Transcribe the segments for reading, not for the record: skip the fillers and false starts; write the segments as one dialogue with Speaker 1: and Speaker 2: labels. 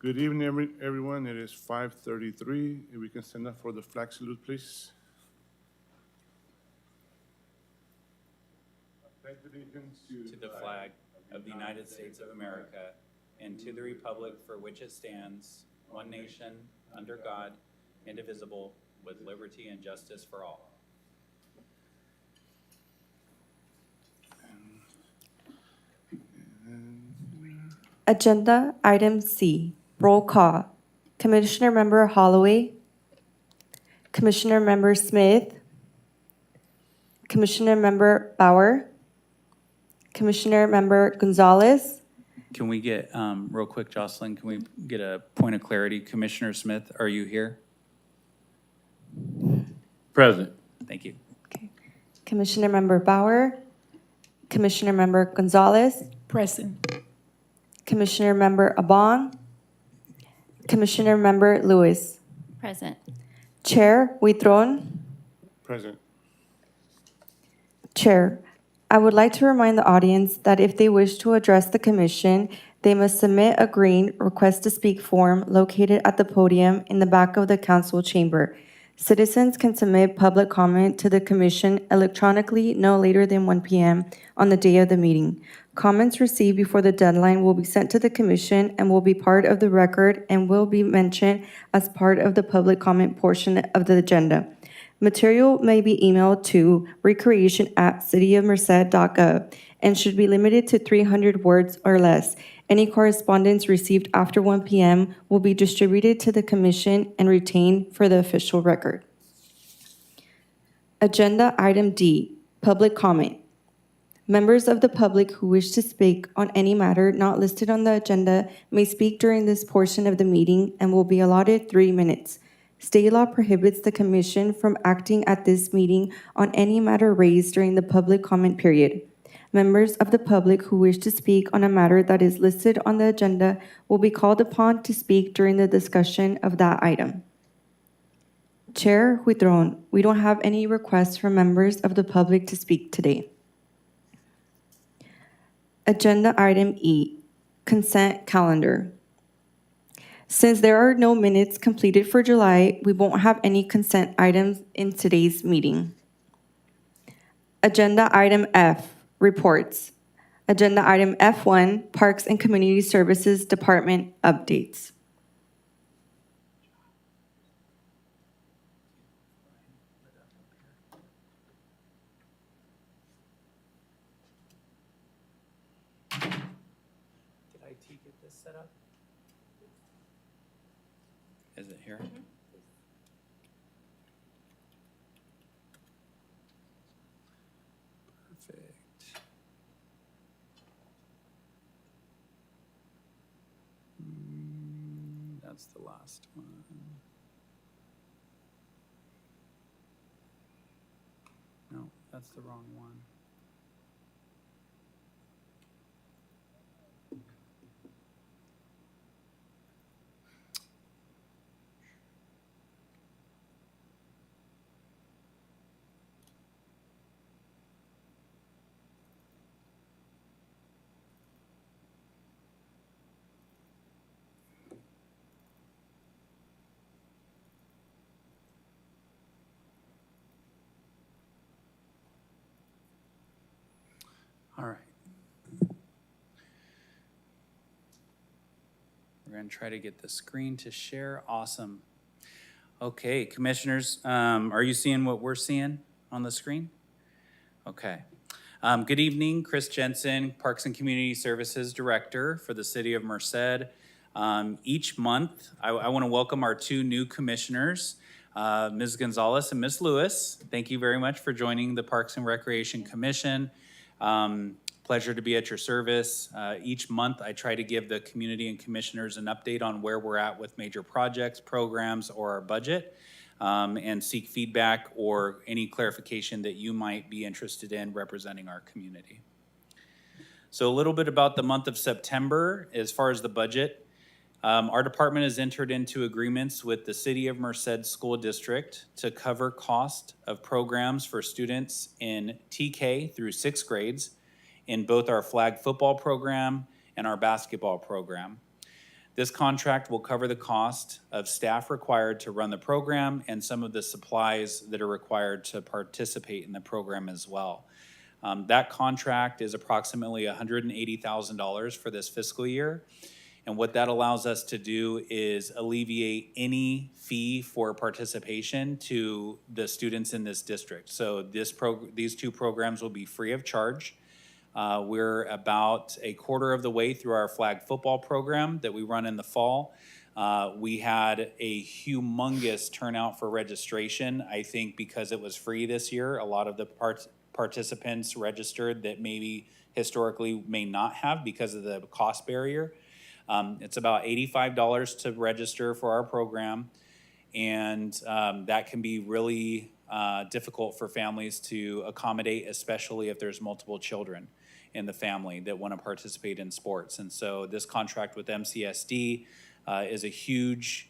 Speaker 1: Good evening, everyone. It is 5:33. If we can stand up for the flag salute, please. I pledge allegiance
Speaker 2: To the flag of the United States of America and to the republic for which it stands, one nation, under God, indivisible, with liberty and justice for all.
Speaker 3: Agenda Item C, roll call. Commissioner Member Holloway, Commissioner Member Smith, Commissioner Member Bauer, Commissioner Member Gonzalez,
Speaker 2: Can we get, real quick, Jocelyn, can we get a point of clarity? Commissioner Smith, are you here?
Speaker 4: Present.
Speaker 2: Thank you.
Speaker 3: Commissioner Member Bauer, Commissioner Member Gonzalez,
Speaker 5: Present.
Speaker 3: Commissioner Member Abong, Commissioner Member Lewis.
Speaker 6: Present.
Speaker 3: Chair Huitron.
Speaker 1: Present.
Speaker 3: Chair, I would like to remind the audience that if they wish to address the commission, they must submit a green request to speak form located at the podium in the back of the council chamber. Citizens can submit public comment to the commission electronically no later than 1 p.m. on the day of the meeting. Comments received before the deadline will be sent to the commission and will be part of the record and will be mentioned as part of the public comment portion of the agenda. Material may be emailed to recreation@cityofmerced.gov and should be limited to 300 words or less. Any correspondence received after 1 p.m. will be distributed to the commission and retained for the official record. Agenda Item D, public comment. Members of the public who wish to speak on any matter not listed on the agenda may speak during this portion of the meeting and will be allotted 3 minutes. State law prohibits the commission from acting at this meeting on any matter raised during the public comment period. Members of the public who wish to speak on a matter that is listed on the agenda will be called upon to speak during the discussion of that item. Chair Huitron, we don't have any requests from members of the public to speak today. Agenda Item E, consent calendar. Since there are no minutes completed for July, we won't have any consent items in today's meeting. Agenda Item F, reports. Agenda Item F1, Parks and Community Services Department updates.
Speaker 2: Did IT get this set up? Is it here? Perfect. That's the last one. No, that's the wrong one. All right. We're going to try to get the screen to share. Awesome. Okay, commissioners, are you seeing what we're seeing on the screen? Okay. Good evening, Chris Jensen, Parks and Community Services Director for the City of Merced. Each month, I want to welcome our 2 new commissioners, Ms. Gonzalez and Ms. Lewis. Thank you very much for joining the Parks and Recreation Commission. Pleasure to be at your service. Each month, I try to give the community and commissioners an update on where we're at with major projects, programs, or our budget, and seek feedback or any clarification that you might be interested in representing our community. So a little bit about the month of September as far as the budget. Our department has entered into agreements with the City of Merced School District to cover cost of programs for students in TK through 6th grades in both our flag football program and our basketball program. This contract will cover the cost of staff required to run the program and some of the supplies that are required to participate in the program as well. That contract is approximately $180,000 for this fiscal year. And what that allows us to do is alleviate any fee for participation to the students in this district. So these two programs will be free of charge. We're about a quarter of the way through our flag football program that we run in the fall. We had a humongous turnout for registration. I think because it was free this year, a lot of the participants registered that maybe historically may not have because of the cost barrier. It's about $85 to register for our program, and that can be really difficult for families to accommodate, especially if there's multiple children in the family that want to participate in sports. And so this contract with MCSD is a huge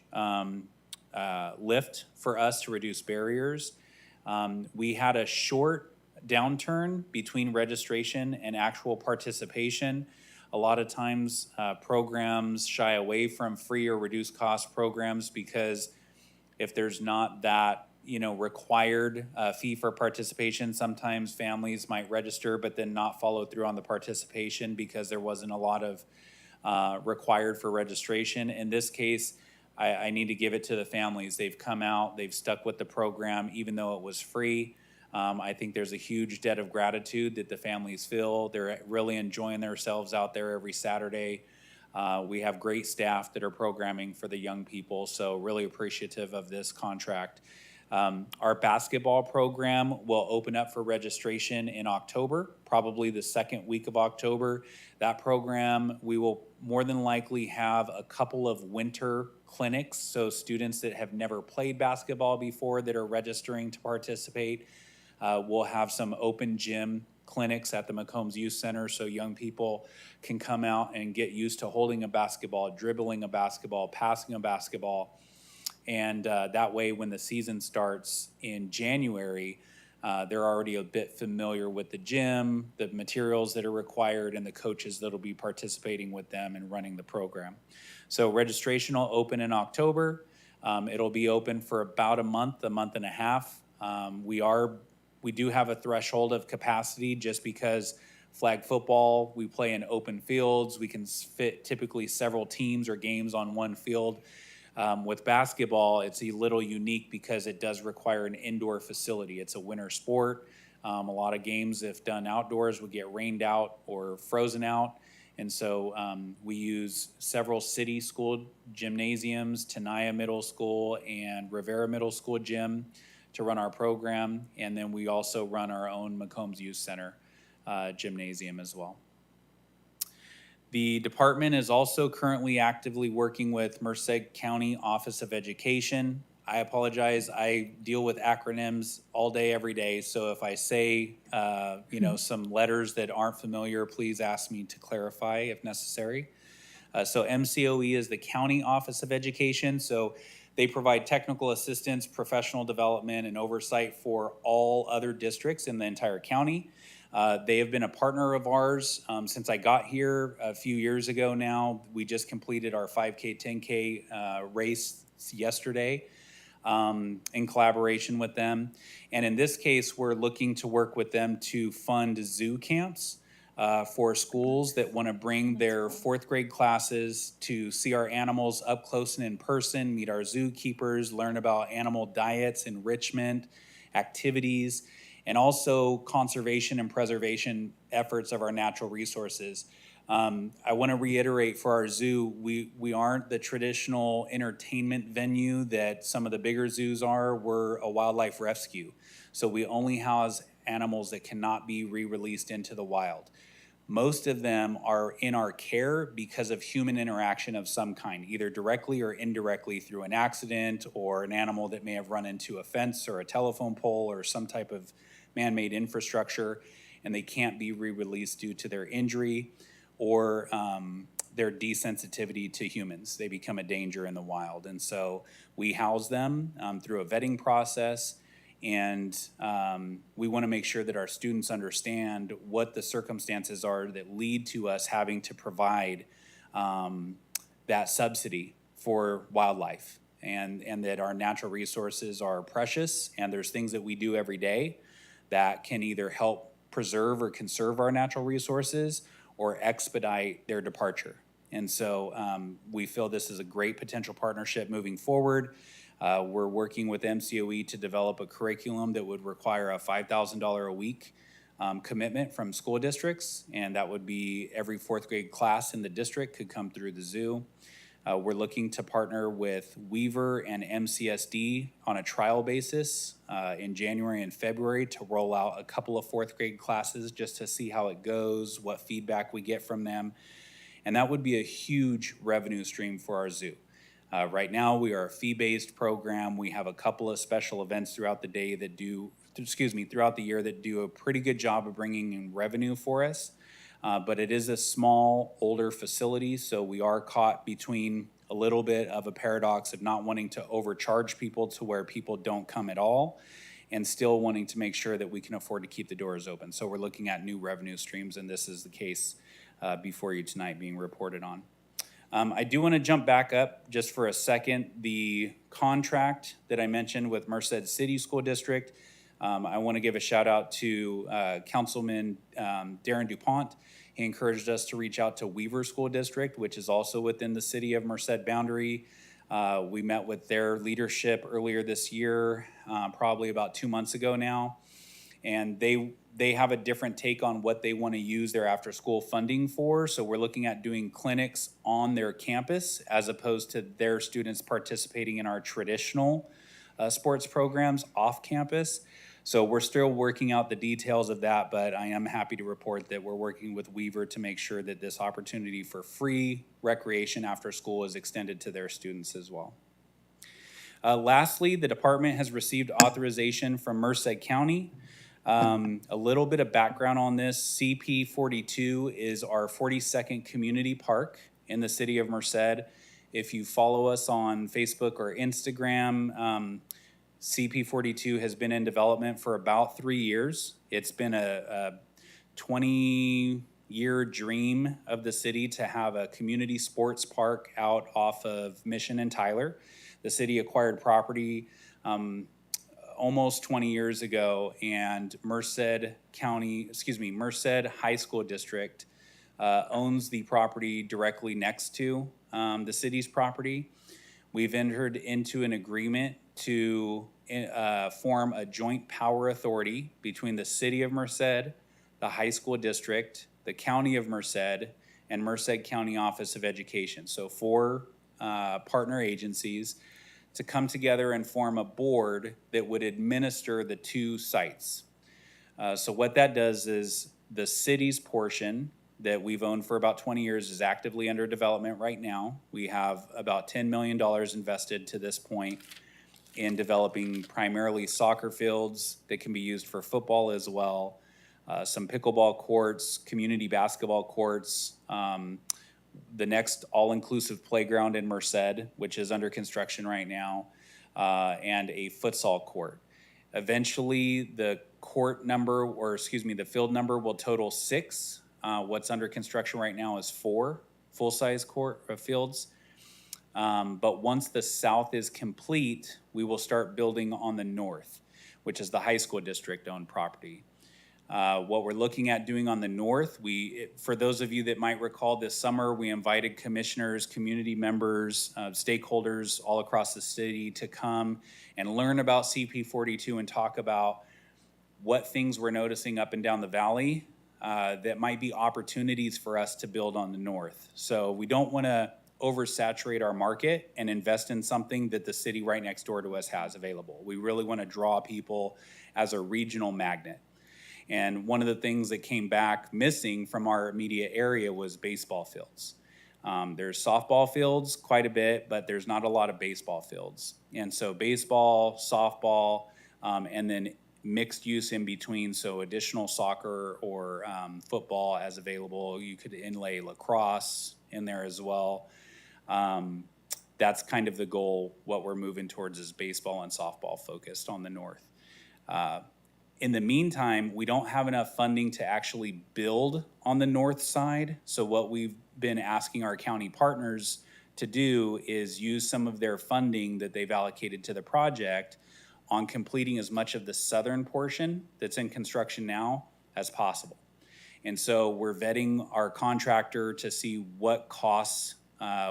Speaker 2: lift for us to reduce barriers. We had a short downturn between registration and actual participation. A lot of times programs shy away from free or reduced cost programs because if there's not that required fee for participation, sometimes families might register but then not follow through on the participation because there wasn't a lot of required for registration. In this case, I need to give it to the families. They've come out, they've stuck with the program even though it was free. I think there's a huge debt of gratitude that the families feel. They're really enjoying themselves out there every Saturday. We have great staff that are programming for the young people, so really appreciative of this contract. Our basketball program will open up for registration in October, probably the second week of October. That program, we will more than likely have a couple of winter clinics, so students that have never played basketball before that are registering to participate. We'll have some open gym clinics at the McCombs Youth Center so young people can come out and get used to holding a basketball, dribbling a basketball, passing a basketball. And that way, when the season starts in January, they're already a bit familiar with the gym, the materials that are required, and the coaches that'll be participating with them and running the program. So registration will open in October. It'll be open for about a month and a half. We do have a threshold of capacity just because flag football, we play in open fields. We can fit typically several teams or games on one field. With basketball, it's a little unique because it does require an indoor facility. It's a winter sport. A lot of games, if done outdoors, would get rained out or frozen out. And so we use several city school gymnasiums, Tenaya Middle School and Rivera Middle School gym to run our program. And then we also run our own McCombs Youth Center gymnasium as well. The department is also currently actively working with Merced County Office of Education. I apologize, I deal with acronyms all day, every day, so if I say, some letters that aren't familiar, please ask me to clarify if necessary. So MCOE is the County Office of Education, so they provide technical assistance, professional development, and oversight for all other districts in the entire county. They have been a partner of ours since I got here a few years ago now. We just completed our 5K, 10K race yesterday in collaboration with them. And in this case, we're looking to work with them to fund zoo camps for schools that want to bring their fourth grade classes to see our animals up close and in person, meet our zookeepers, learn about animal diets, enrichment, activities, and also conservation and preservation efforts of our natural resources. I want to reiterate for our zoo, we aren't the traditional entertainment venue that some of the bigger zoos are. We're a wildlife rescue. So we only house animals that cannot be re-released into the wild. Most of them are in our care because of human interaction of some kind, either directly or indirectly through an accident or an animal that may have run into a fence or a telephone pole or some type of man-made infrastructure, and they can't be re-released due to their injury or their desensitivity to humans. They become a danger in the wild. And so we house them through a vetting process, and we want to make sure that our students understand what the circumstances are that lead to us having to provide that subsidy for wildlife, and that our natural resources are precious, and there's things that we do every day that can either help preserve or conserve our natural resources or expedite their departure. And so we feel this is a great potential partnership moving forward. We're working with MCOE to develop a curriculum that would require a $5,000 a week commitment from school districts, and that would be every fourth grade class in the district could come through the zoo. We're looking to partner with Weaver and MCSD on a trial basis in January and February to roll out a couple of fourth grade classes just to see how it goes, what feedback we get from them. And that would be a huge revenue stream for our zoo. Right now, we are a fee-based program. We have a couple of special events throughout the day that throughout the year that do a pretty good job of bringing in revenue for us. But it is a small, older facility, so we are caught between a little bit of a paradox of not wanting to overcharge people to where people don't come at all, and still wanting to make sure that we can afford to keep the doors open. So we're looking at new revenue streams, and this is the case before you tonight being reported on. I do want to jump back up just for a second. The contract that I mentioned with Merced City School District, I want to give a shout out to Councilman Darren DuPont. He encouraged us to reach out to Weaver School District, which is also within the city of Merced boundary. We met with their leadership earlier this year, probably about 2 months ago now. And they have a different take on what they want to use their after-school funding for. So we're looking at doing clinics on their campus as opposed to their students participating in our traditional sports programs off campus. So we're still working out the details of that, but I am happy to report that we're working with Weaver to make sure that this opportunity for free recreation after school is extended to their students as well. Lastly, the department has received authorization from Merced County. A little bit of background on this. CP 42 is our 42nd community park in the city of Merced. If you follow us on Facebook or Instagram, CP 42 has been in development for about 3 years. It's been a 20-year dream of the city to have a community sports park out off of Mission and Tyler. The city acquired property almost 20 years ago, and Merced High School District owns the property directly next to the city's property. We've entered into an agreement to form a joint power authority between the city of Merced, the high school district, the county of Merced, and Merced County Office of Education. So 4 partner agencies to come together and form a board that would administer the 2 sites. So what that does is the city's portion that we've owned for about 20 years is actively under development right now. We have about $10 million invested to this point in developing primarily soccer fields that can be used for football as well, some pickleball courts, community basketball courts, the next all-inclusive playground in Merced, which is under construction right now, and a futsal court. Eventually, the the field number will total 6. What's under construction right now is 4 full-size fields. But once the south is complete, we will start building on the north, which is the high school district-owned property. What we're looking at doing on the north, for those of you that might recall this summer, we invited commissioners, community members, stakeholders all across the city to come and learn about CP 42 and talk about what things we're noticing up and down the valley that might be opportunities for us to build on the north. So we don't want to oversaturate our market and invest in something that the city right next door to us has available. We really want to draw people as a regional magnet. And one of the things that came back missing from our immediate area was baseball fields. There's softball fields quite a bit, but there's not a lot of baseball fields. And so baseball, softball, and then mixed use in between, so additional soccer or football as available. You could inlay lacrosse in there as well. That's kind of the goal. What we're moving towards is baseball and softball focused on the north. In the meantime, we don't have enough funding to actually build on the north side. So what we've been asking our county partners to do is use some of their funding that they've allocated to the project on completing as much of the southern portion that's in construction now as possible. And so we're vetting our contractor to see what costs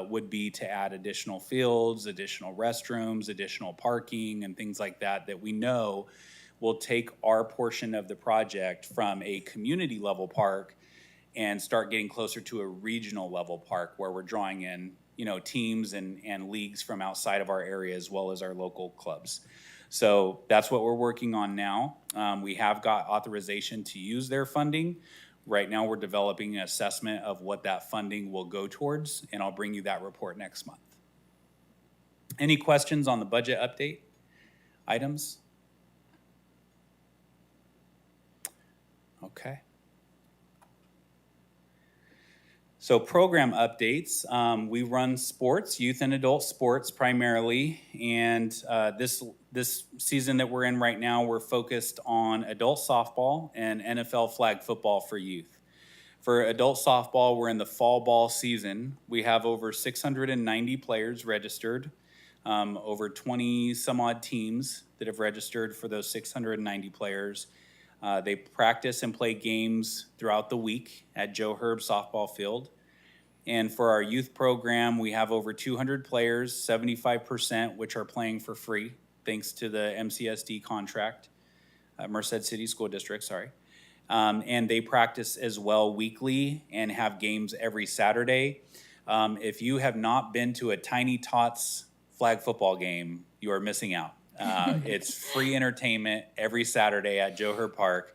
Speaker 2: would be to add additional fields, additional restrooms, additional parking, and things like that, that we know will take our portion of the project from a community level park and start getting closer to a regional level park where we're drawing in, teams and leagues from outside of our area as well as our local clubs. So that's what we're working on now. We have got authorization to use their funding. Right now, we're developing an assessment of what that funding will go towards, and I'll bring you that report next month. Any questions on the budget update items? Okay. So program updates, we run sports, youth and adult sports primarily, and this season that we're in right now, we're focused on adult softball and NFL flag football for youth. For adult softball, we're in the fall ball season. We have over 690 players registered, over 20 some odd teams that have registered for those 690 players. They practice and play games throughout the week at Joe Herb softball field. And for our youth program, we have over 200 players, 75%, which are playing for free, thanks to the MCSD contract, Merced City School District, sorry. And they practice as well weekly and have games every Saturday. If you have not been to a Tiny Tots flag football game, you are missing out. It's free entertainment every Saturday at Joe Herb Park.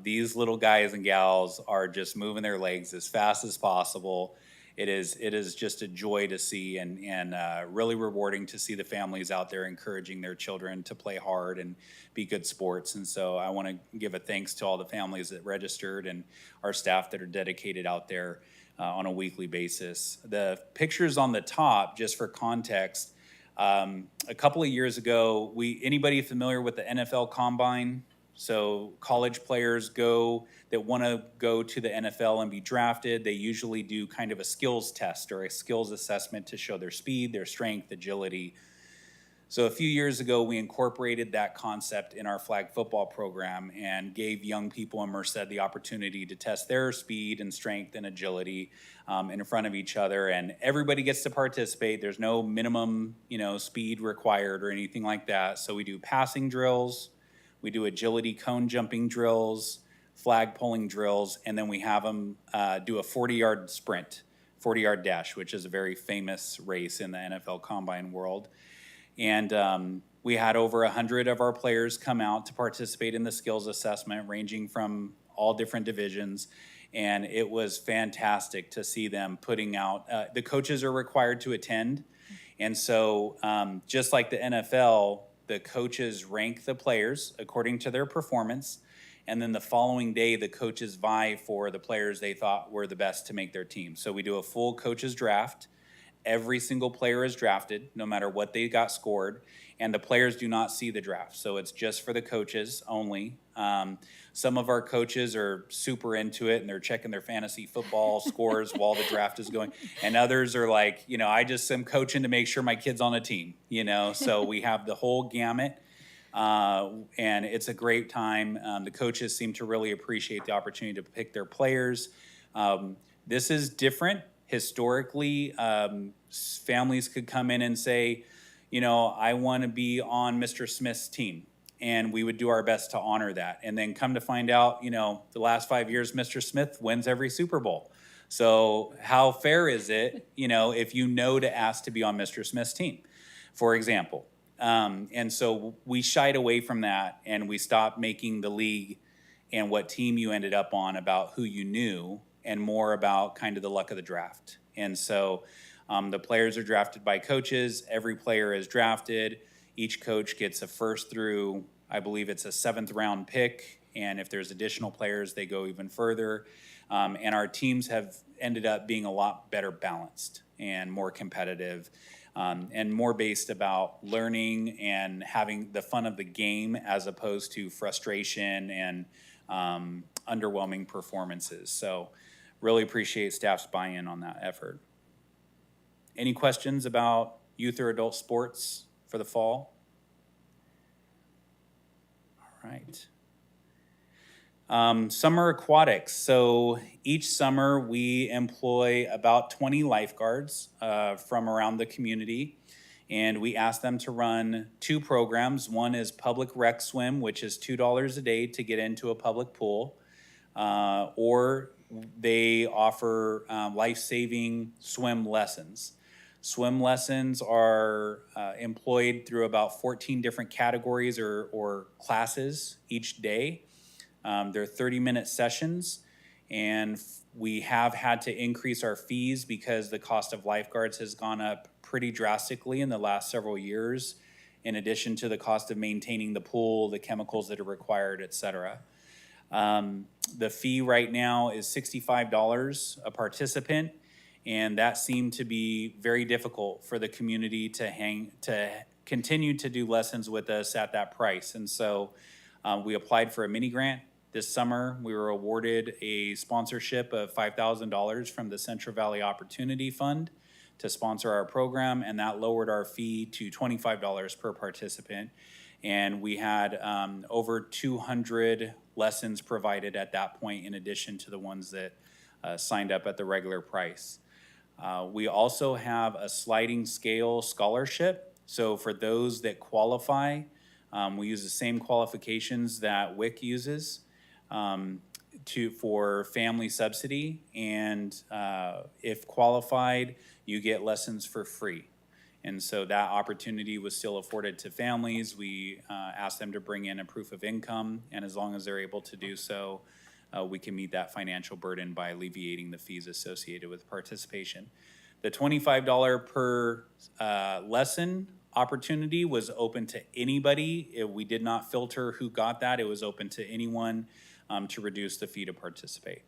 Speaker 2: These little guys and gals are just moving their legs as fast as possible. It is just a joy to see and really rewarding to see the families out there encouraging their children to play hard and be good sports. And so I want to give a thanks to all the families that registered and our staff that are dedicated out there on a weekly basis. The pictures on the top, just for context, a couple of years ago, anybody familiar with the NFL Combine? So college players that want to go to the NFL and be drafted, they usually do kind of a skills test or a skills assessment to show their speed, their strength, agility. So a few years ago, we incorporated that concept in our flag football program and gave young people in Merced the opportunity to test their speed and strength and agility in front of each other. And everybody gets to participate. There's no minimum, speed required or anything like that. So we do passing drills, we do agility cone jumping drills, flag pulling drills, and then we have them do a 40-yard sprint, 40-yard dash, which is a very famous race in the NFL Combine world. And we had over 100 of our players come out to participate in the skills assessment, ranging from all different divisions. And it was fantastic to see them putting out, the coaches are required to attend. And so just like the NFL, the coaches rank the players according to their performance. And then the following day, the coaches vie for the players they thought were the best to make their team. So we do a full coaches draft. Every single player is drafted, no matter what they got scored, and the players do not see the draft. So it's just for the coaches only. Some of our coaches are super into it, and they're checking their fantasy football scores while the draft is going. And others are like, I just am coaching to make sure my kid's on a team, So we have the whole gamut, and it's a great time. The coaches seem to really appreciate the opportunity to pick their players. This is different. Historically, families could come in and say, I want to be on Mr. Smith's team. And we would do our best to honor that. And then come to find out, the last 5 years, Mr. Smith wins every Super Bowl. So how fair is it, if you know to ask to be on Mr. Smith's team, for example? And so we shied away from that, and we stopped making the league and what team you ended up on about who you knew, and more about kind of the luck of the draft. And so the players are drafted by coaches. Every player is drafted. Each coach gets a first through, I believe it's a 7th round pick. And if there's additional players, they go even further. And our teams have ended up being a lot better balanced and more competitive, and more based about learning and having the fun of the game as opposed to frustration and underwhelming performances. So really appreciate staff's buy-in on that effort. Any questions about youth or adult sports for the fall? All right. Summer aquatics. So each summer we employ about 20 lifeguards from around the community, and we ask them to run 2 programs. One is public rec swim, which is $2 a day to get into a public pool, or they offer life-saving swim lessons. Swim lessons are employed through about 14 different categories or classes each day. They're 30-minute sessions, and we have had to increase our fees because the cost of lifeguards has gone up pretty drastically in the last several years, in addition to the cost of maintaining the pool, the chemicals that are required, et cetera. The fee right now is $65 a participant, and that seemed to be very difficult for the community to continue to do lessons with us at that price. And so we applied for a mini grant this summer. We were awarded a sponsorship of $5,000 from the Central Valley Opportunity Fund to sponsor our program, and that lowered our fee to $25 per participant. And we had over 200 lessons provided at that point, in addition to the ones that signed up at the regular price. We also have a sliding scale scholarship. So for those that qualify, we use the same qualifications that WIC uses for family subsidy, and if qualified, you get lessons for free. And so that opportunity was still afforded to families. We asked them to bring in a proof of income, and as long as they're able to do so, we can meet that financial burden by alleviating the fees associated with participation. The $25 per lesson opportunity was open to anybody. We did not filter who got that. It was open to anyone to reduce the fee to participate.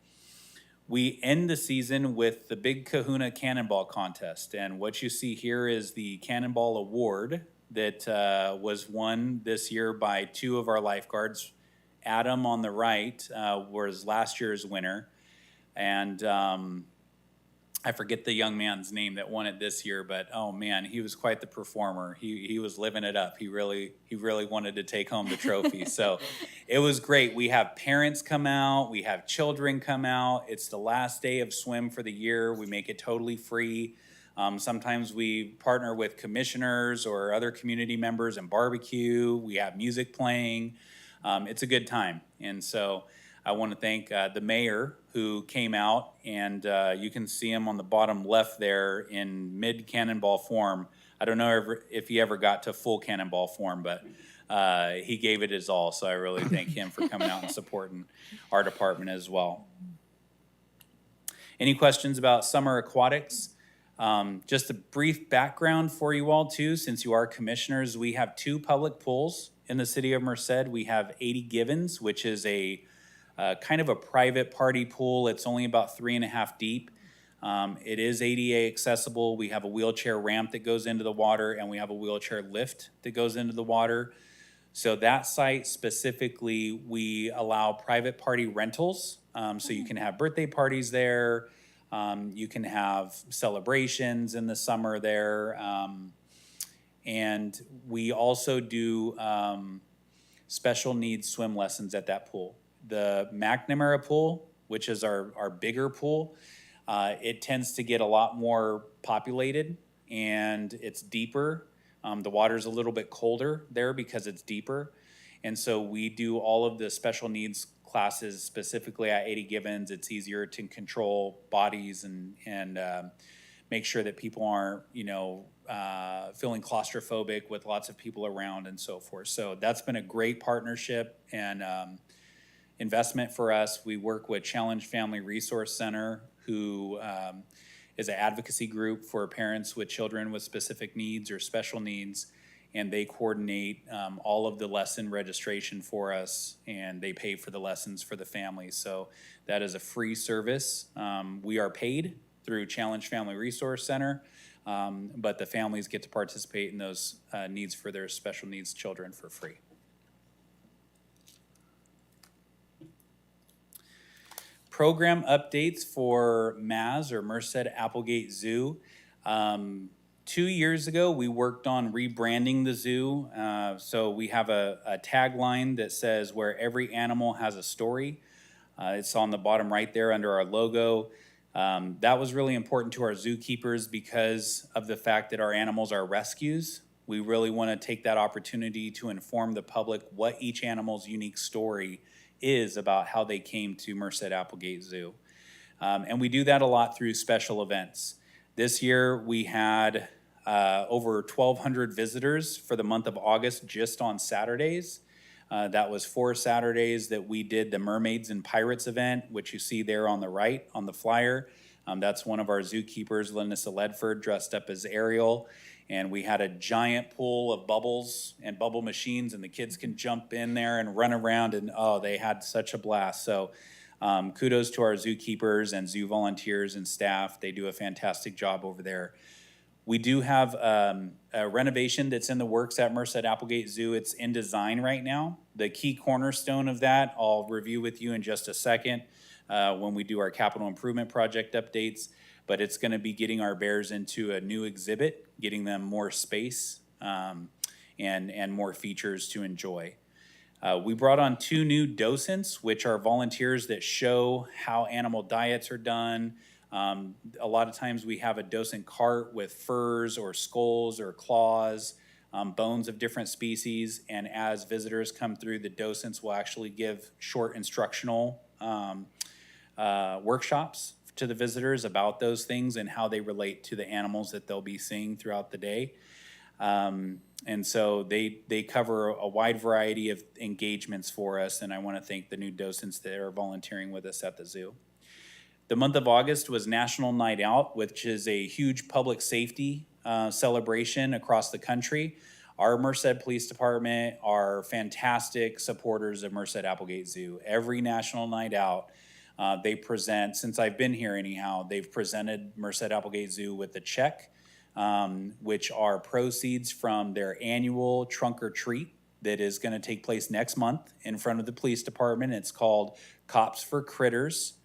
Speaker 2: We end the season with the Big Kahuna Cannonball Contest, and what you see here is the Cannonball Award that was won this year by 2 of our lifeguards. Adam on the right was last year's winner, and I forget the young man's name that won it this year, but oh man, he was quite the performer. He was living it up. He really wanted to take home the trophy. So it was great. We have parents come out, we have children come out. It's the last day of swim for the year. We make it totally free. Sometimes we partner with commissioners or other community members and barbecue. We have music playing. It's a good time. And so I want to thank the mayor who came out, and you can see him on the bottom left there in mid cannonball form. I don't know if he ever got to full cannonball form, but he gave it his all. So I really thank him for coming out and supporting our department as well. Any questions about summer aquatics? Just a brief background for you all too, since you are commissioners. We have 2 public pools in the city of Merced. We have 80 Givens, which is a kind of a private party pool. It's only about 3.5 deep. It is ADA accessible. We have a wheelchair ramp that goes into the water, and we have a wheelchair lift that goes into the water. So that site specifically, we allow private party rentals. So you can have birthday parties there. You can have celebrations in the summer there. And we also do special needs swim lessons at that pool. The McNamara pool, which is our bigger pool, it tends to get a lot more populated, and it's deeper. The water's a little bit colder there because it's deeper. And so we do all of the special needs classes specifically at 80 Givens. It's easier to control bodies and make sure that people aren't, feeling claustrophobic with lots of people around and so forth. So that's been a great partnership and investment for us. We work with Challenge Family Resource Center, who is an advocacy group for parents with children with specific needs or special needs, and they coordinate all of the lesson registration for us, and they pay for the lessons for the families. So that is a free service. We are paid through Challenge Family Resource Center, but the families get to participate in those needs for their special needs children for free. Program updates for MAZ, or Merced Applegate Zoo. 2 years ago, we worked on rebranding the zoo. So we have a tagline that says, "Where every animal has a story." It's on the bottom right there under our logo. That was really important to our zookeepers because of the fact that our animals are rescues. We really want to take that opportunity to inform the public what each animal's unique story is about how they came to Merced Applegate Zoo. And we do that a lot through special events. This year, we had over 1,200 visitors for the month of August just on Saturdays. That was 4 Saturdays that we did the Mermaids and Pirates event, which you see there on the right on the flyer. That's one of our zookeepers, Linissa Ledford, dressed up as Ariel. And we had a giant pool of bubbles and bubble machines, and the kids can jump in there and run around, and oh, they had such a blast. So kudos to our zookeepers and zoo volunteers and staff. They do a fantastic job over there. We do have a renovation that's in the works at Merced Applegate Zoo. It's in design right now. The key cornerstone of that, I'll review with you in just a second when we do our capital improvement project updates. But it's going to be getting our bears into a new exhibit, getting them more space and more features to enjoy. We brought on 2 new docents, which are volunteers that show how animal diets are done. A lot of times we have a docent cart with furs or skulls or claws, bones of different species, and as visitors come through, the docents will actually give short instructional workshops to the visitors about those things and how they relate to the animals that they'll be seeing throughout the day. And so they cover a wide variety of engagements for us, and I want to thank the new docents that are volunteering with us at the zoo. The month of August was National Night Out, which is a huge public safety celebration across the country. Our Merced Police Department are fantastic supporters of Merced Applegate Zoo. Every National Night Out, they present, since I've been here anyhow, they've presented Merced Applegate Zoo with a check, which are proceeds from their annual trunk or treat that is going to take place next month in front of the police department. It's called Cops for Critters.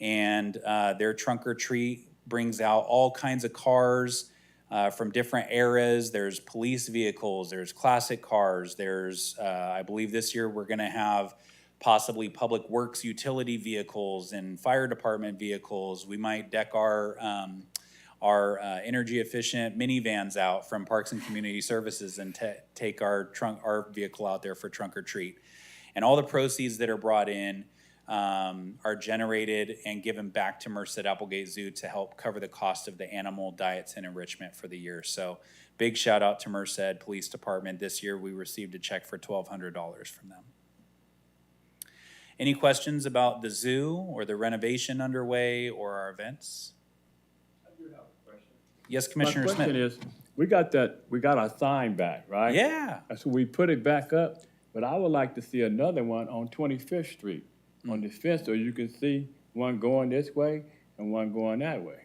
Speaker 2: And their trunk or treat brings out all kinds of cars from different eras. There's police vehicles, there's classic cars, there's, I believe this year we're gonna have possibly public works utility vehicles and fire department vehicles. We might deck our energy efficient minivans out from Parks and Community Services and take our vehicle out there for trunk or treat. And all the proceeds that are brought in are generated and given back to Merced Applegate Zoo to help cover the cost of the animal diets and enrichment for the year. So big shout out to Merced Police Department. This year we received a check for $1,200 from them. Any questions about the zoo or the renovation underway or our events?
Speaker 4: I do have a question.
Speaker 2: Yes, Commissioner Smith.
Speaker 4: My question is, we got our sign back, right?
Speaker 2: Yeah.
Speaker 4: So we put it back up, but I would like to see another one on 25th Street on the fence, so you can see one going this way and one going that way.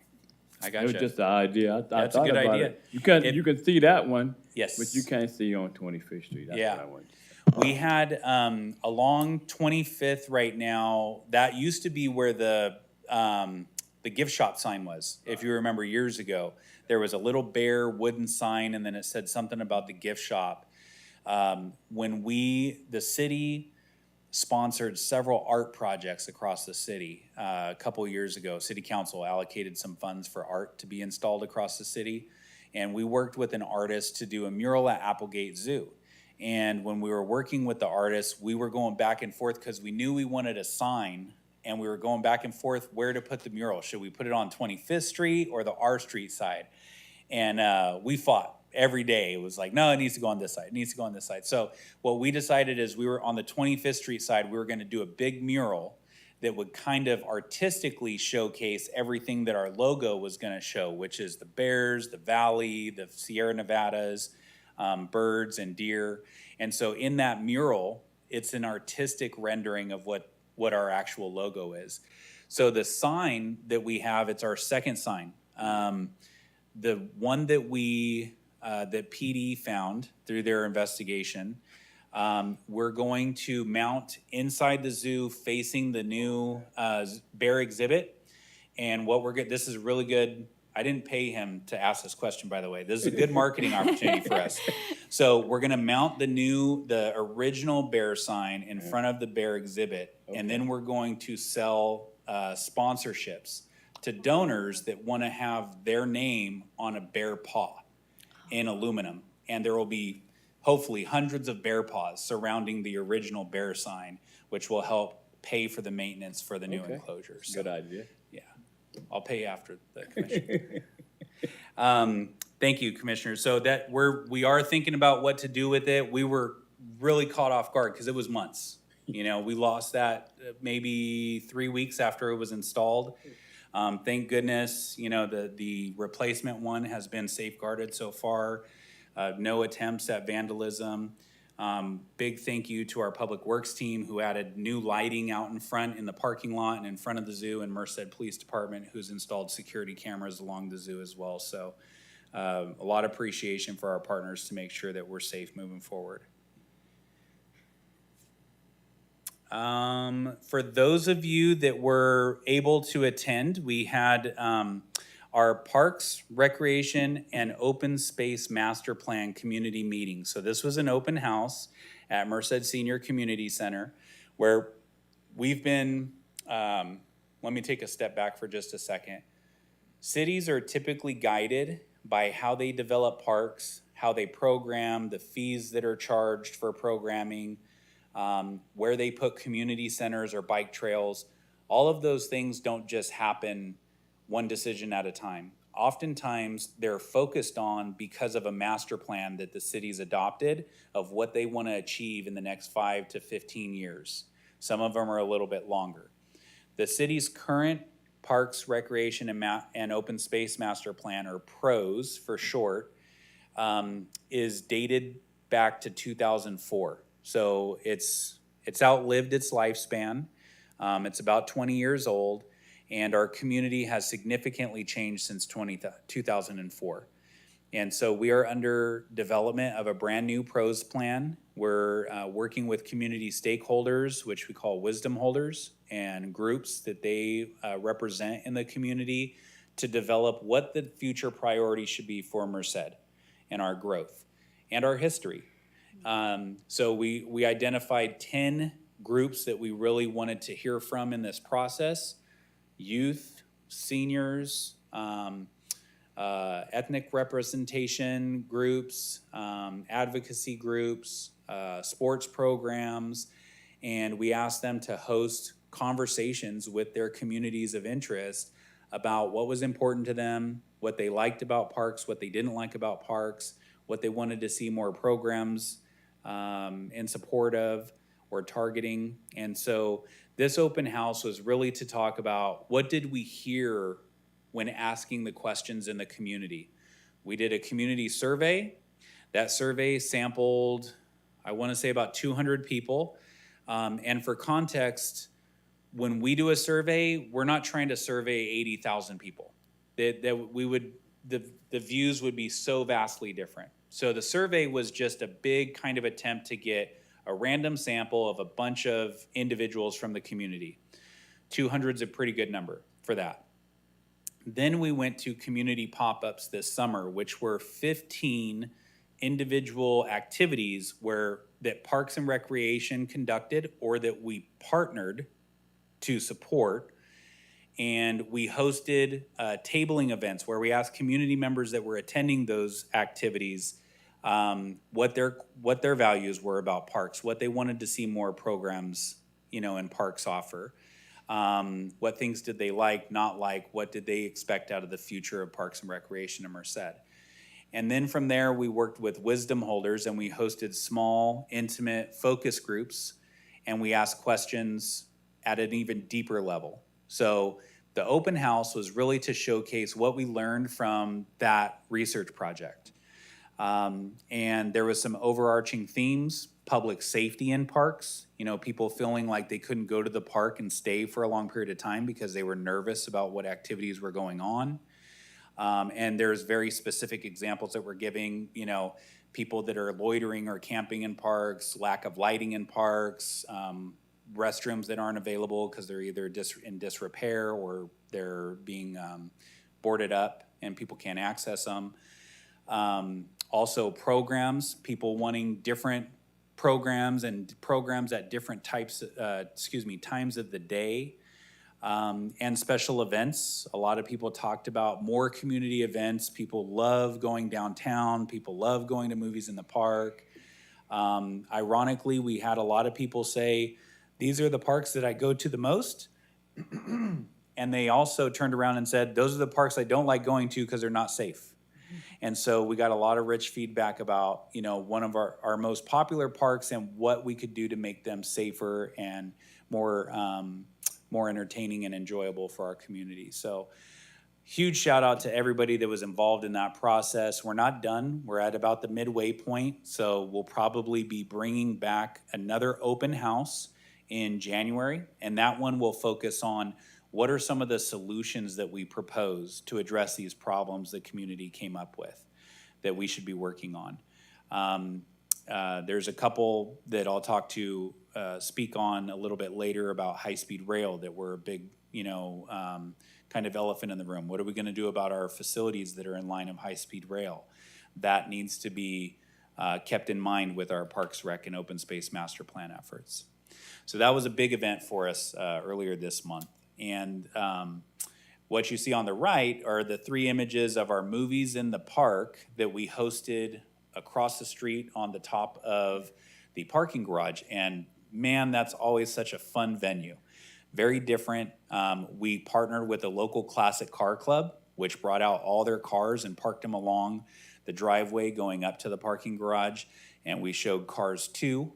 Speaker 2: I
Speaker 4: It
Speaker 2: got
Speaker 4: was
Speaker 2: you.
Speaker 4: just an idea. I
Speaker 2: That's a
Speaker 4: thought
Speaker 2: good
Speaker 4: about
Speaker 2: idea.
Speaker 4: it. You can see that one,
Speaker 2: Yes.
Speaker 4: but you can't see on 25th Street. That's
Speaker 2: Yeah.
Speaker 4: what I wanted to say.
Speaker 2: We had along 25th right now, that used to be where the gift shop sign was, if you remember years ago. There was a little bare wooden sign and then it said something about the gift shop. When the city sponsored several art projects across the city a couple years ago, City Council allocated some funds for art to be installed across the city. And we worked with an artist to do a mural at Applegate Zoo. And when we were working with the artist, we were going back and forth because we knew we wanted a sign, and we were going back and forth where to put the mural. Should we put it on 25th Street or the R Street side? And we fought every day. It was like, no, it needs to go on this side. It needs to go on this side. So what we decided is we were on the 25th Street side. We were going to do a big mural that would kind of artistically showcase everything that our logo was going to show, which is the bears, the valley, the Sierra Nevadas, birds and deer. And so in that mural, it's an artistic rendering of what our actual logo is. So the sign that we have, it's our second sign. The one that that PD found through their investigation, we're going to mount inside the zoo facing the new bear exhibit. And this is really good. I didn't pay him to ask this question, by the way. This is a good marketing opportunity for us. So we're gonna mount the original bear sign in front of the bear exhibit, and then we're going to sell sponsorships to donors that wanna have their name on a bear paw in aluminum. And there will be hopefully hundreds of bear paws surrounding the original bear sign, which will help pay for the maintenance for the new
Speaker 4: Okay.
Speaker 2: enclosure. So,
Speaker 4: Good idea.
Speaker 2: yeah, I'll pay you after the commission. Thank you, Commissioners. So that we are thinking about what to do with it. We were really caught off guard because it was months. You know, we lost that maybe 3 weeks after it was installed. Thank goodness, you know, the replacement one has been safeguarded so far. No attempts at vandalism. Big thank you to our Public Works team who added new lighting out in front in the parking lot and in front of the zoo, and Merced Police Department who's installed security cameras along the zoo as well. So a lot of appreciation for our partners to make sure that we're safe moving forward. For those of you that were able to attend, we had our Parks, Recreation, and Open Space Master Plan Community Meeting. So this was an open house at Merced Senior Community Center where we've been, let me take a step back for just a second. Cities are typically guided by how they develop parks, how they program, the fees that are charged for programming, where they put community centers or bike trails. All of those things don't just happen one decision at a time. Oftentimes, they're focused on because of a master plan that the city's adopted of what they want to achieve in the next 5 to 15 years. Some of them are a little bit longer. The city's current Parks, Recreation, and Open Space Master Plan, or PROS for short, is dated back to 2004. So it's outlived its lifespan. It's about 20 years old, and our community has significantly changed since 2004. And so we are under development of a brand new PROS plan. We're working with community stakeholders, which we call wisdom holders, and groups that they represent in the community to develop what the future priorities should be for Merced and our growth and our history. So we identified 10 groups that we really wanted to hear from in this process: youth, seniors, ethnic representation groups, advocacy groups, sports programs, and we asked them to host conversations with their communities of interest about what was important to them, what they liked about parks, what they didn't like about parks, what they wanted to see more programs in support of or targeting. And so this open house was really to talk about what did we hear when asking the questions in the community. We did a community survey. That survey sampled, I want to say, about 200 people. And for context, when we do a survey, we're not trying to survey 80,000 people. The views would be so vastly different. So the survey was just a big kind of attempt to get a random sample of a bunch of individuals from the community. 200 is a pretty good number for that. Then we went to community pop-ups this summer, which were 15 individual activities that Parks and Recreation conducted or that we partnered to support. And we hosted tabling events where we asked community members that were attending those activities what their values were about parks, what they wanted to see more programs, in parks offer. What things did they like, not like, what did they expect out of the future of Parks and Recreation in Merced. And then from there, we worked with wisdom holders and we hosted small, intimate focus groups, and we asked questions at an even deeper level. So the open house was really to showcase what we learned from that research project. And there was some overarching themes: public safety in parks, people feeling like they couldn't go to the park and stay for a long period of time because they were nervous about what activities were going on. And there's very specific examples that we're giving, people that are loitering or camping in parks, lack of lighting in parks, restrooms that aren't available because they're either in disrepair or they're being boarded up and people can't access them. Also programs, people wanting different programs and programs at different times of the day. And special events. A lot of people talked about more community events. People love going downtown. People love going to movies in the park. Ironically, we had a lot of people say, these are the parks that I go to the most. And they also turned around and said, those are the parks I don't like going to because they're not safe. And so we got a lot of rich feedback about, one of our most popular parks and what we could do to make them safer and more entertaining and enjoyable for our community. So huge shout out to everybody that was involved in that process. We're not done. We're at about the midway point. So we'll probably be bringing back another open house in January. And that one will focus on what are some of the solutions that we propose to address these problems the community came up with that we should be working on. There's a couple that I'll speak on a little bit later about high-speed rail that were a big, kind of elephant in the room. What are we gonna do about our facilities that are in line of high-speed rail? That needs to be kept in mind with our Parks Rec and Open Space Master Plan efforts. So that was a big event for us earlier this month. And what you see on the right are the 3 images of our movies in the park that we hosted across the street on the top of the parking garage. And man, that's always such a fun venue. Very different. We partnered with a local classic car club, which brought out all their cars and parked them along the driveway going up to the parking garage. And we showed Cars 2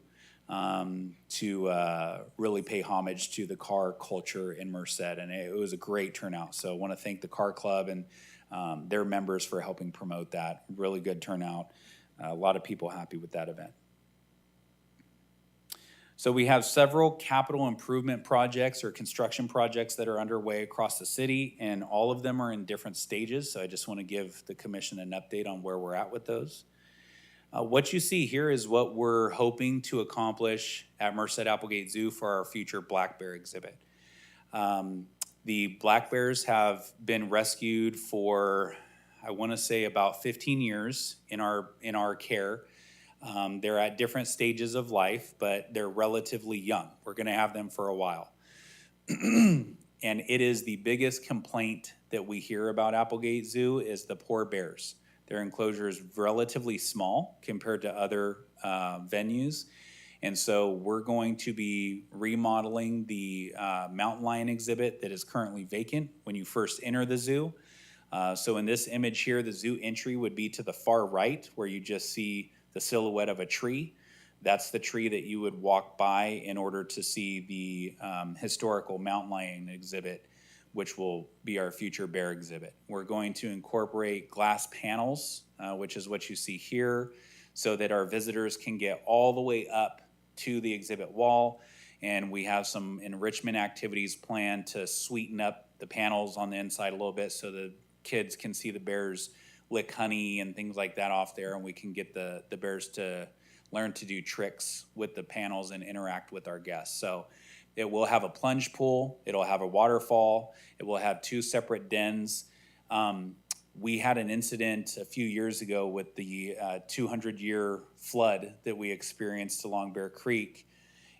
Speaker 2: to really pay homage to the car culture in Merced. And it was a great turnout. So I want to thank the car club and their members for helping promote that. Really good turnout. A lot of people happy with that event. So we have several capital improvement projects or construction projects that are underway across the city, and all of them are in different stages. So I just want to give the commission an update on where we're at with those. What you see here is what we're hoping to accomplish at Merced Applegate Zoo for our future black bear exhibit. The black bears have been rescued for, I want to say, about 15 years in our care. They're at different stages of life, but they're relatively young. We're going to have them for a while. And it is the biggest complaint that we hear about Applegate Zoo is the poor bears. Their enclosure is relatively small compared to other venues. And so we're going to be remodeling the mountain lion exhibit that is currently vacant when you first enter the zoo. So in this image here, the zoo entry would be to the far right where you just see the silhouette of a tree. That's the tree that you would walk by in order to see the historical mountain lion exhibit, which will be our future bear exhibit. We're going to incorporate glass panels, which is what you see here, so that our visitors can get all the way up to the exhibit wall. And we have some enrichment activities planned to sweeten up the panels on the inside a little bit so the kids can see the bears lick honey and things like that off there, and we can get the bears to learn to do tricks with the panels and interact with our guests. So it will have a plunge pool, it'll have a waterfall, it will have 2 separate dens. We had an incident a few years ago with the 200-year flood that we experienced along Bear Creek,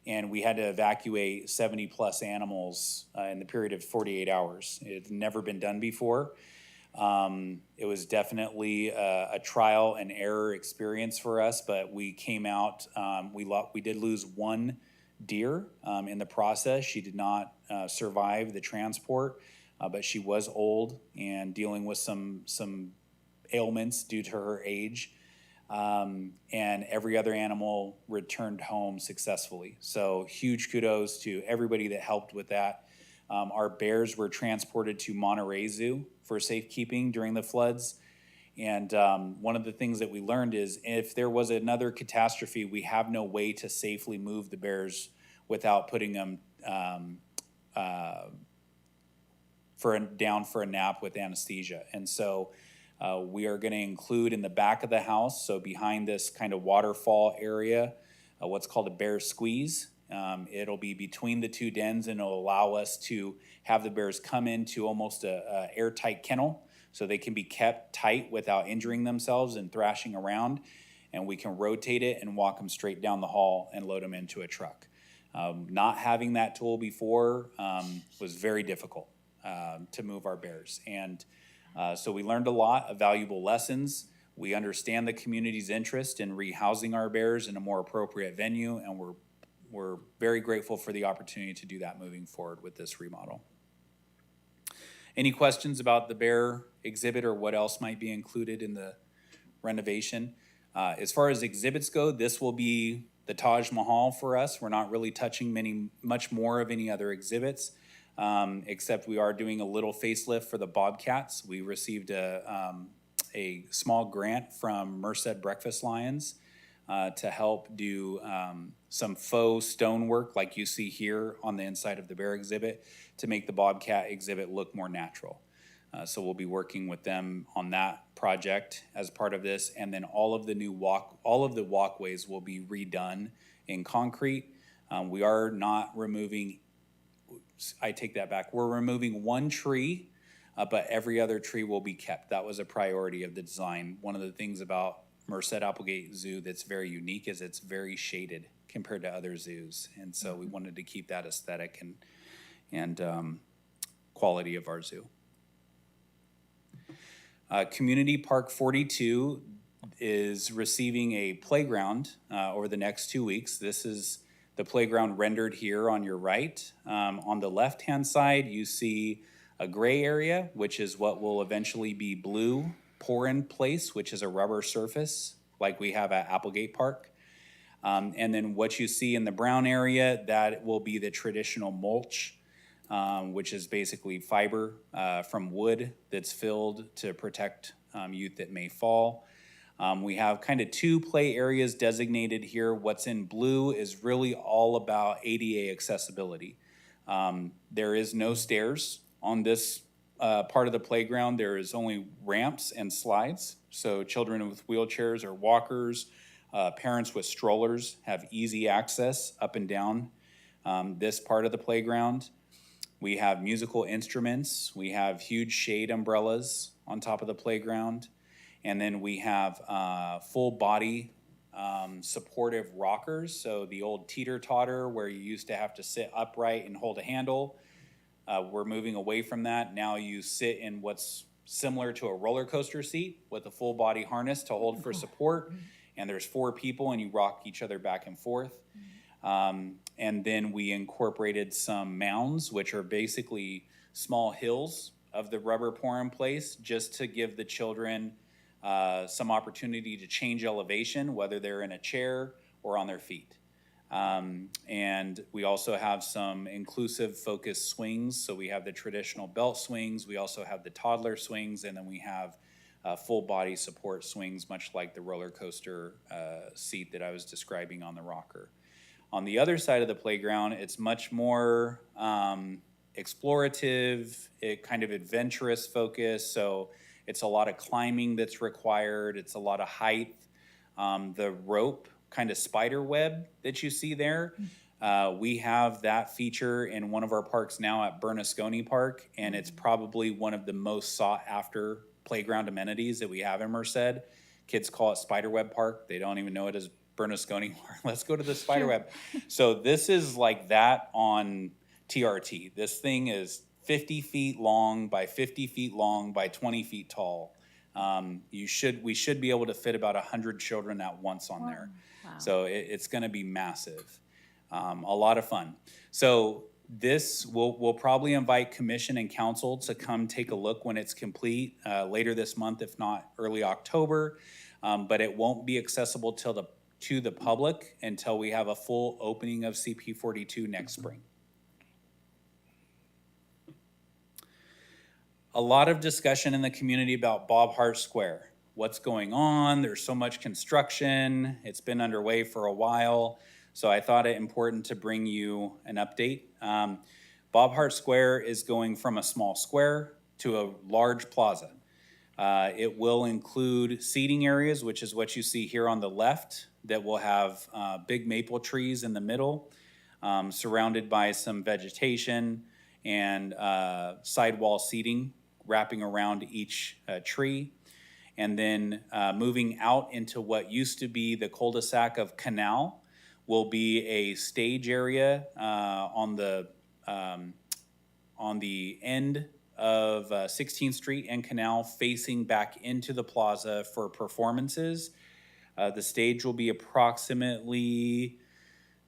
Speaker 2: and we had to evacuate 70-plus animals in the period of 48 hours. It had never been done before. It was definitely a trial and error experience for us, but we came out, we did lose 1 deer in the process. She did not survive the transport, but she was old and dealing with some ailments due to her age. And every other animal returned home successfully. So huge kudos to everybody that helped with that. Our bears were transported to Monterey Zoo for safekeeping during the floods. And one of the things that we learned is if there was another catastrophe, we have no way to safely move the bears without putting them down for a nap with anesthesia. And so we are going to include in the back of the house, so behind this kind of waterfall area, what's called a bear squeeze. It'll be between the 2 dens, and it'll allow us to have the bears come into almost a airtight kennel so they can be kept tight without injuring themselves and thrashing around. And we can rotate it and walk them straight down the hall and load them into a truck. Not having that tool before was very difficult to move our bears. And so we learned a lot of valuable lessons. We understand the community's interest in rehousing our bears in a more appropriate venue, and we're very grateful for the opportunity to do that moving forward with this remodel. Any questions about the bear exhibit or what else might be included in the renovation? As far as exhibits go, this will be the Taj Mahal for us. We're not really touching much more of any other exhibits, except we are doing a little facelift for the Bobcats. We received a small grant from Merced Breakfast Lions to help do some faux stonework like you see here on the inside of the bear exhibit to make the Bobcat exhibit look more natural. So we'll be working with them on that project as part of this, and then all of the walkways will be redone in concrete. We are not removing, I take that back, we're removing one tree, but every other tree will be kept. That was a priority of the design. One of the things about Merced Applegate Zoo that's very unique is it's very shaded compared to other zoos, and so we wanted to keep that aesthetic and quality of our zoo. Community Park 42 is receiving a playground over the next 2 weeks. This is the playground rendered here on your right. On the left-hand side, you see a gray area, which is what will eventually be blue pour-in place, which is a rubber surface like we have at Applegate Park. And then what you see in the brown area, that will be the traditional mulch, which is basically fiber from wood that's filled to protect youth that may fall. We have kind of two play areas designated here. What's in blue is really all about ADA accessibility. There is no stairs on this part of the playground. There is only ramps and slides. So children with wheelchairs or walkers, parents with strollers have easy access up and down this part of the playground. We have musical instruments. We have huge shade umbrellas on top of the playground. And then we have full body supportive rockers. So the old teeter-totter where you used to have to sit upright and hold a handle. We're moving away from that. Now you sit in what's similar to a roller coaster seat with a full body harness to hold for support. And there's 4 people and you rock each other back and forth. And then we incorporated some mounds, which are basically small hills of the rubber pour-in place, just to give the children some opportunity to change elevation, whether they're in a chair or on their feet. And we also have some inclusive focused swings. So we have the traditional belt swings, we also have the toddler swings, and then we have full body support swings, much like the roller coaster seat that I was describing on the rocker. On the other side of the playground, it's much more explorative, kind of adventurous focus. So it's a lot of climbing that's required. It's a lot of height. The rope kind of spider web that you see there, we have that feature in one of our parks now at Bernasconi Park, and it's probably one of the most sought after playground amenities that we have in Merced. Kids call it Spiderweb Park. They don't even know it as Bernasconi Park. Let's go to the Spiderweb. So this is like that on TRT. This thing is 50 feet long by 50 feet long by 20 feet tall. We should be able to fit about 100 children at once on there.
Speaker 5: Wow.
Speaker 2: So it's gonna be massive. A lot of fun. So this, we'll probably invite commission and council to come take a look when it's complete later this month, if not early October. But it won't be accessible to the public until we have a full opening of CP42 next spring. A lot of discussion in the community about Bob Hart Square. What's going on? There's so much construction. It's been underway for a while. So I thought it important to bring you an update. Bob Hart Square is going from a small square to a large plaza. It will include seating areas, which is what you see here on the left, that will have big maple trees in the middle, surrounded by some vegetation and sidewall seating wrapping around each tree. And then moving out into what used to be the cul-de-sac of Canal will be a stage area on the end of 16th Street and Canal, facing back into the plaza for performances. The stage will be approximately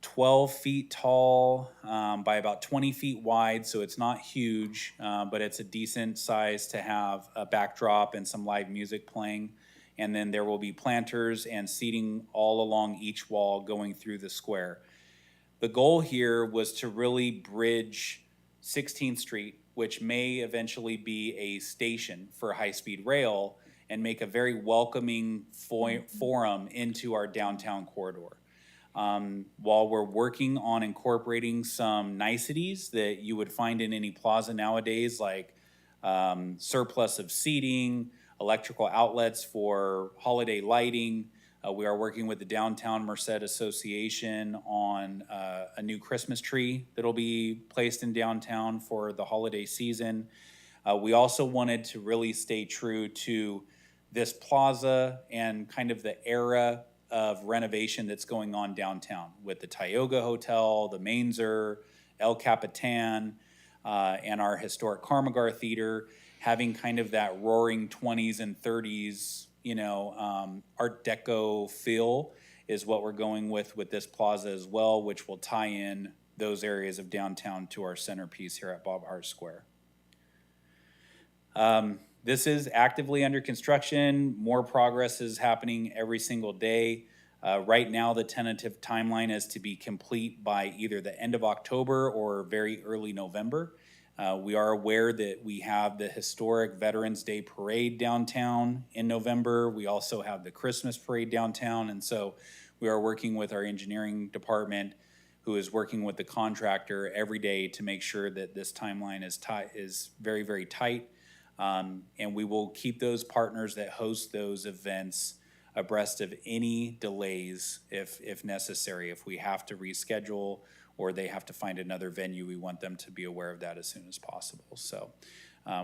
Speaker 2: 12 feet tall by about 20 feet wide, so it's not huge, but it's a decent size to have a backdrop and some live music playing. And then there will be planters and seating all along each wall going through the square. The goal here was to really bridge 16th Street, which may eventually be a station for high-speed rail, and make a very welcoming forum into our downtown corridor. While we're working on incorporating some niceties that you would find in any plaza nowadays, like surplus of seating, electrical outlets for holiday lighting, we are working with the Downtown Merced Association on a new Christmas tree that'll be placed in downtown for the holiday season. We also wanted to really stay true to this plaza and kind of the era of renovation that's going on downtown with the Tioga Hotel, the Mainzer, El Capitan, and our historic Karmagar Theater, having kind of that roaring 20s and 30s, Art Deco feel is what we're going with this plaza as well, which will tie in those areas of downtown to our centerpiece here at Bob Hart Square. This is actively under construction. More progress is happening every single day. Right now, the tentative timeline is to be complete by either the end of October or very early November. We are aware that we have the historic Veterans Day Parade downtown in November. We also have the Christmas Parade downtown. And so we are working with our engineering department, who is working with the contractor every day to make sure that this timeline is very, very tight. And we will keep those partners that host those events abreast of any delays if necessary. If we have to reschedule or they have to find another venue, we want them to be aware of that as soon as possible. So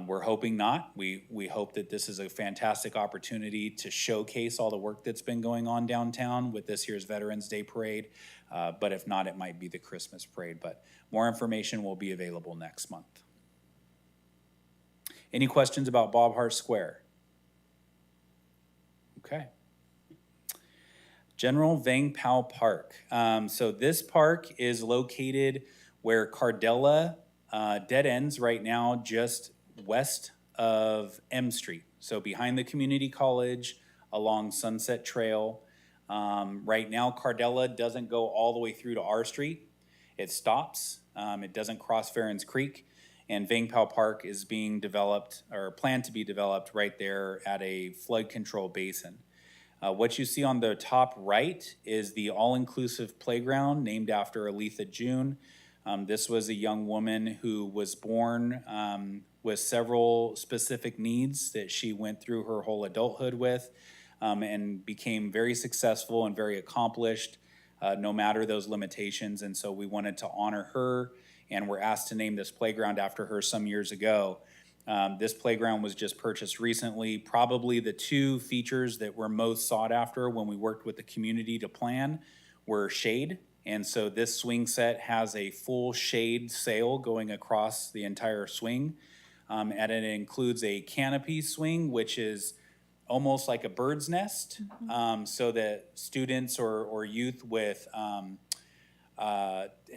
Speaker 2: we're hoping not. We hope that this is a fantastic opportunity to showcase all the work that's been going on downtown with this year's Veterans Day Parade. But if not, it might be the Christmas Parade. But more information will be available next month. Any questions about Bob Hart Square? Okay. General Vang Pao Park. So this park is located where Cardella dead ends right now, just west of M Street. So behind the community college, along Sunset Trail. Right now, Cardella doesn't go all the way through to R Street. It stops. It doesn't cross Farrens Creek. And Vang Pao Park is being developed or planned to be developed right there at a flood control basin. What you see on the top right is the all-inclusive playground named after Aletha June. This was a young woman who was born with several specific needs that she went through her whole adulthood with, and became very successful and very accomplished, no matter those limitations. And so we wanted to honor her, and were asked to name this playground after her some years ago. This playground was just purchased recently. Probably the two features that were most sought after when we worked with the community to plan were shade. And so this swing set has a full shade sail going across the entire swing. And it includes a canopy swing, which is almost like a bird's nest, so that students or youth with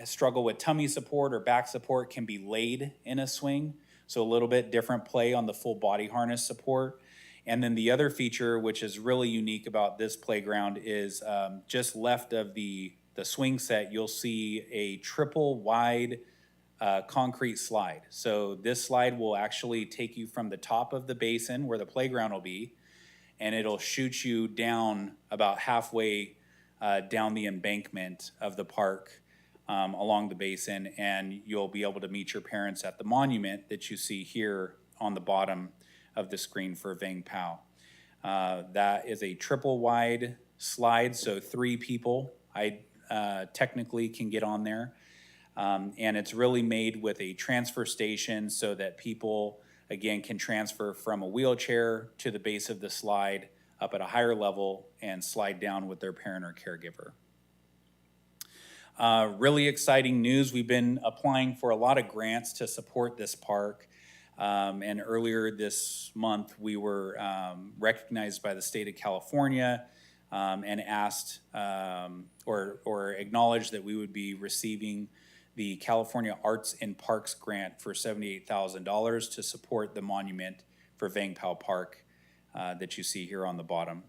Speaker 2: struggle with tummy support or back support can be laid in a swing. So a little bit different play on the full body harness support. And then the other feature, which is really unique about this playground, is just left of the swing set, you'll see a triple wide concrete slide. So this slide will actually take you from the top of the basin where the playground will be, and it'll shoot you down about halfway down the embankment of the park along the basin, and you'll be able to meet your parents at the monument that you see here on the bottom of the screen for Vang Pao. That is a triple wide slide, so 3 people technically can get on there. And it's really made with a transfer station so that people again, can transfer from a wheelchair to the base of the slide up at a higher level and slide down with their parent or caregiver. Really exciting news. We've been applying for a lot of grants to support this park. And earlier this month, we were recognized by the state of California and asked or acknowledged that we would be receiving the California Arts and Parks Grant for $78,000 to support the monument for Vang Pao Park that you see here on the bottom.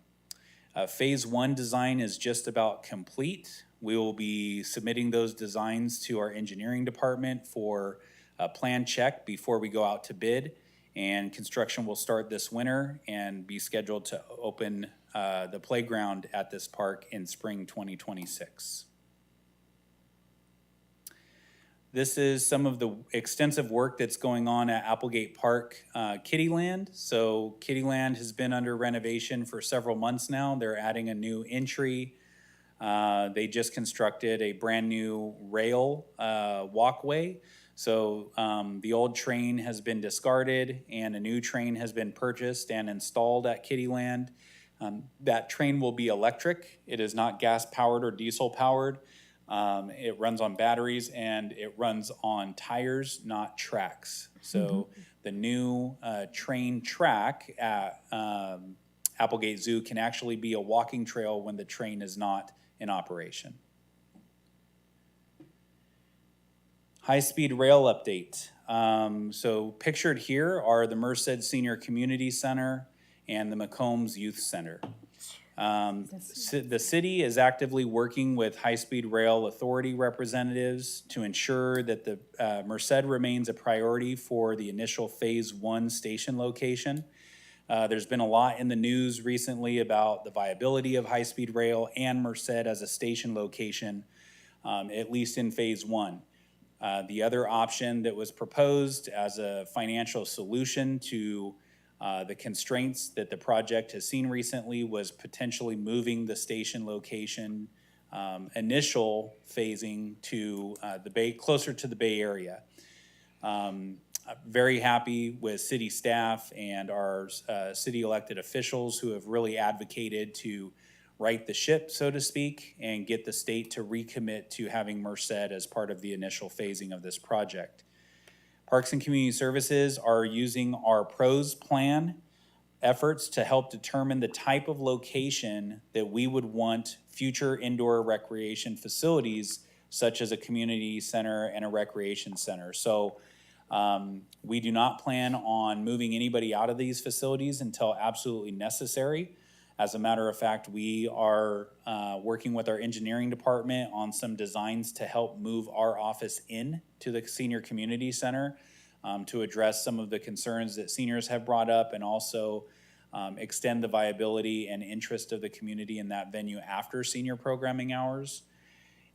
Speaker 2: Phase 1 design is just about complete. We will be submitting those designs to our engineering department for a plan check before we go out to bid, and construction will start this winter and be scheduled to open the playground at this park in spring 2026. This is some of the extensive work that's going on at Applegate Park Kittyland. So Kittyland has been under renovation for several months now. They're adding a new entry. They just constructed a brand new rail walkway. So the old train has been discarded and a new train has been purchased and installed at Kittyland. That train will be electric. It is not gas powered or diesel powered. It runs on batteries and it runs on tires, not tracks. So the new train track at Applegate Zoo can actually be a walking trail when the train is not in operation. High-speed rail update. So pictured here are the Merced Senior Community Center and the McCombs Youth Center. The city is actively working with high-speed rail authority representatives to ensure that the Merced remains a priority for the initial phase 1 station location. There's been a lot in the news recently about the viability of high-speed rail and Merced as a station location, at least in phase 1. The other option that was proposed as a financial solution to the constraints that the project has seen recently was potentially moving the station location initial phasing to the Bay, closer to the Bay Area. I'm very happy with city staff and our city elected officials who have really advocated to right the ship, so to speak, and get the state to recommit to having Merced as part of the initial phasing of this project. Parks and Community Services are using our PROS plan efforts to help determine the type of location that we would want future indoor recreation facilities, such as a community center and a recreation center. So we do not plan on moving anybody out of these facilities until absolutely necessary. As a matter of fact, we are working with our engineering department on some designs to help move our office in to the senior community center to address some of the concerns that seniors have brought up and also extend the viability and interest of the community in that venue after senior programming hours.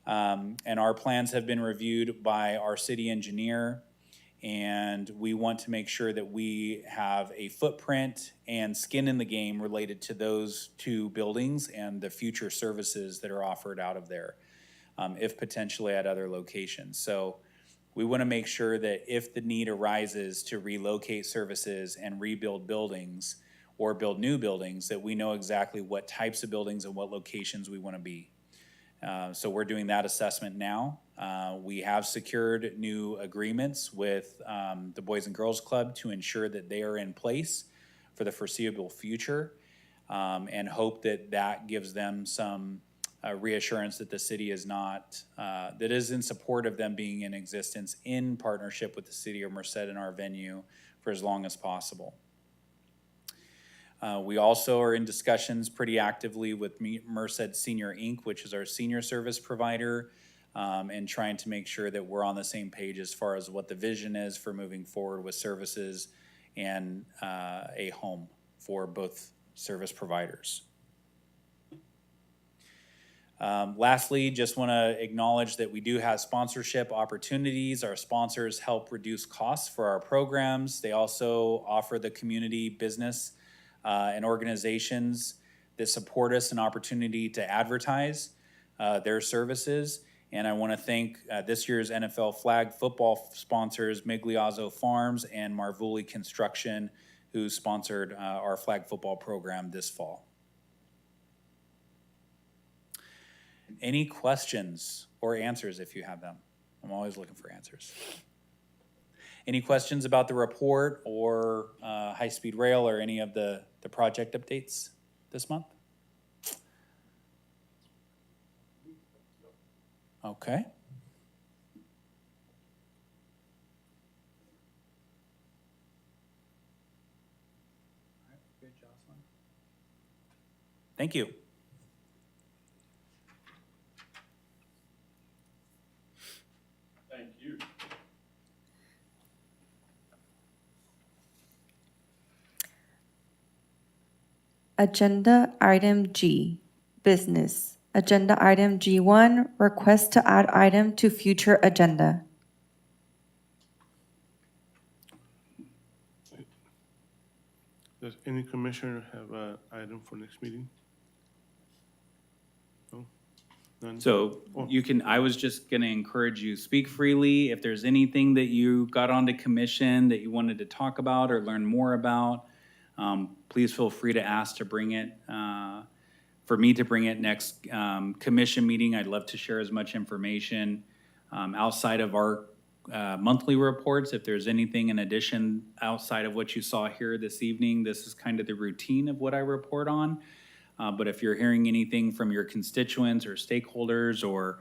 Speaker 2: And our plans have been reviewed by our city engineer, and we want to make sure that we have a footprint and skin in the game related to those two buildings and the future services that are offered out of there, if potentially at other locations. So we want to make sure that if the need arises to relocate services and rebuild buildings or build new buildings, that we know exactly what types of buildings and what locations we want to be. So we're doing that assessment now. We have secured new agreements with the Boys and Girls Club to ensure that they are in place for the foreseeable future, and hope that that gives them some reassurance that the city is not, that is in support of them being in existence in partnership with the city of Merced in our venue for as long as possible. We also are in discussions pretty actively with Merced Senior Inc., which is our senior service provider, and trying to make sure that we're on the same page as far as what the vision is for moving forward with services and a home for both service providers. Lastly, just want to acknowledge that we do have sponsorship opportunities. Our sponsors help reduce costs for our programs. They also offer the community business and organizations that support us an opportunity to advertise their services. And I want to thank this year's NFL flag football sponsors, Migliazzo Farms and Marvuli Construction, who sponsored our flag football program this fall. Any questions or answers if you have them? I'm always looking for answers. Any questions about the report or high-speed rail or any of the project updates this month? Okay. Thank you.
Speaker 4: Thank you.
Speaker 3: Agenda item G, business. Agenda item G1, request to add item to future agenda.
Speaker 1: Does any commissioner have an item for next meeting? No? None?
Speaker 2: So you can, I was just gonna encourage you, speak freely. If there's anything that you got onto commission that you wanted to talk about or learn more about, please feel free to ask to bring it, for me to bring it next commission meeting. I'd love to share as much information outside of our monthly reports. If there's anything in addition outside of what you saw here this evening, this is kind of the routine of what I report on. But if you're hearing anything from your constituents or stakeholders or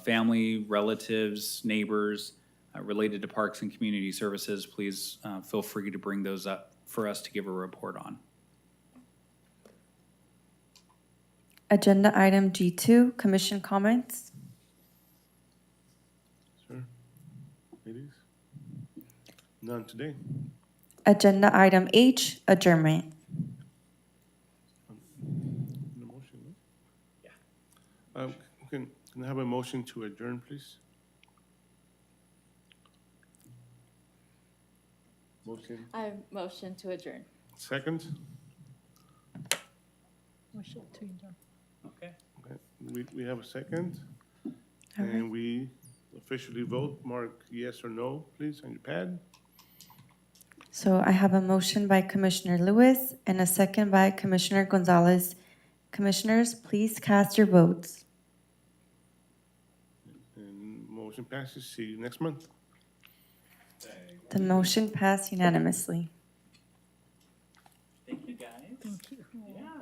Speaker 2: family, relatives, neighbors related to parks and community services, please feel free to bring those up for us to give a report on.
Speaker 3: Agenda item G2, commission comments.
Speaker 1: Sir? Ladies? None today.
Speaker 3: Agenda item H, adjournment.
Speaker 1: No motion, no? Yeah. Can I have a motion to adjourn, please? Motion,
Speaker 5: I motion to adjourn.
Speaker 1: second?
Speaker 2: Okay.
Speaker 1: Okay, we have a second. And we officially vote, mark yes or no, please, on your pad.
Speaker 3: So I have a motion by Commissioner Lewis and a second by Commissioner Gonzalez. Commissioners, please cast your votes.
Speaker 1: And motion passes. See you next month.
Speaker 3: The motion passed unanimously.
Speaker 2: Thank you, guys. Thank you. Yeah.